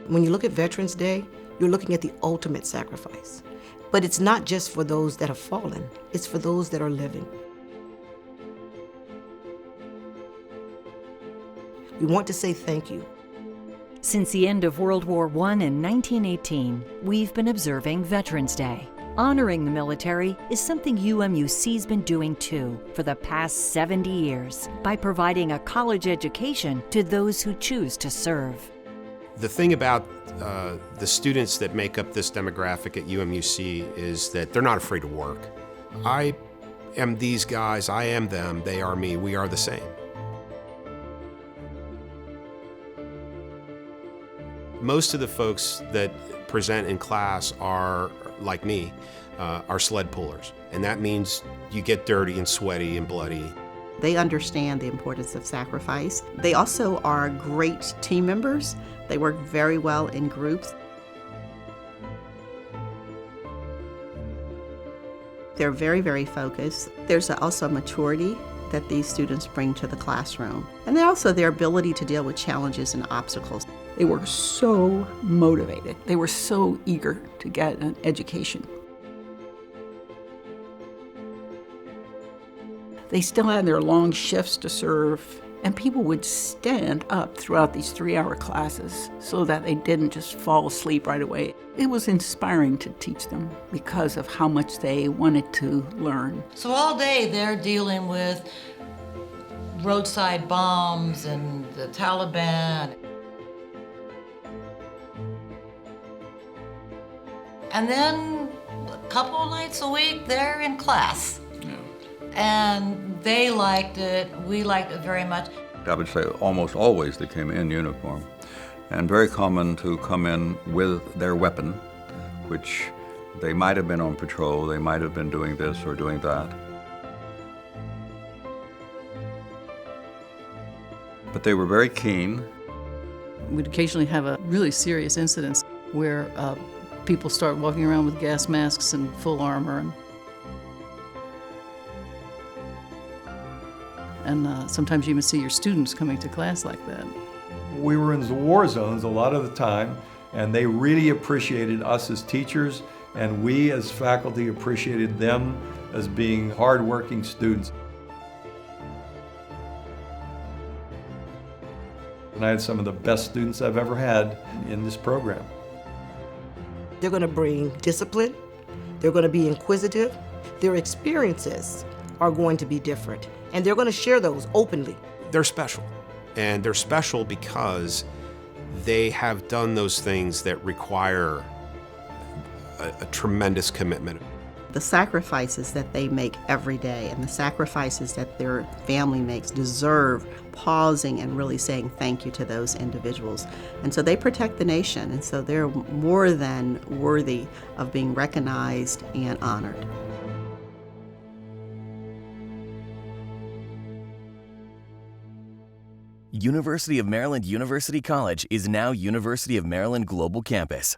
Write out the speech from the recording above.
When you look at Veterans Day, you're looking at the ultimate sacrifice. But it's not just for those that have fallen, it's for those that are living. We want to say thank you. Since the end of World War I in 1918, we've been observing Veterans Day. Honoring the military is something UMUC's been doing too for the past 70 years by providing a college education to those who choose to serve. The thing about the students that make up this demographic at UMUC is that they're not afraid to work. I am these guys, I am them, they are me, we are the same. Most of the folks that present in class are, like me, are sled pullers. And that means you get dirty and sweaty and bloody. They understand the importance of sacrifice. They also are great team members. They work very well in groups. They're very, very focused. There's also maturity that these students bring to the classroom. And then also their ability to deal with challenges and obstacles. They were so motivated. They were so eager to get an education. They still had their long shifts to serve, and people would stand up throughout these 3-hour classes so that they didn't just fall asleep right away. It was inspiring to teach them because of how much they wanted to learn. So all day they're dealing with roadside bombs and the Taliban. And then a couple of nights a week, they're in class. Yeah. And they liked it, we liked it very much. I would say almost always they came in uniform. And very common to come in with their weapon, which they might have been on patrol, they might have been doing this or doing that. But they were very keen. We'd occasionally have a really serious incidents where people start walking around with gas masks and full armor. And sometimes you even see your students coming to class like that. We were in the war zones a lot of the time, and they really appreciated us as teachers, and we as faculty appreciated them as being hard-working students. And I had some of the best students I've ever had in this program. They're going to bring discipline, they're going to be inquisitive, their experiences are going to be different, and they're going to share those openly. They're special, and they're special because they have done those things that require a tremendous commitment. The sacrifices that they make every day and the sacrifices that their family makes deserve pausing and really saying thank you to those individuals. And so they protect the nation, and so they're more than worthy of being recognized and honored. University of Maryland University College is now University of Maryland Global Campus.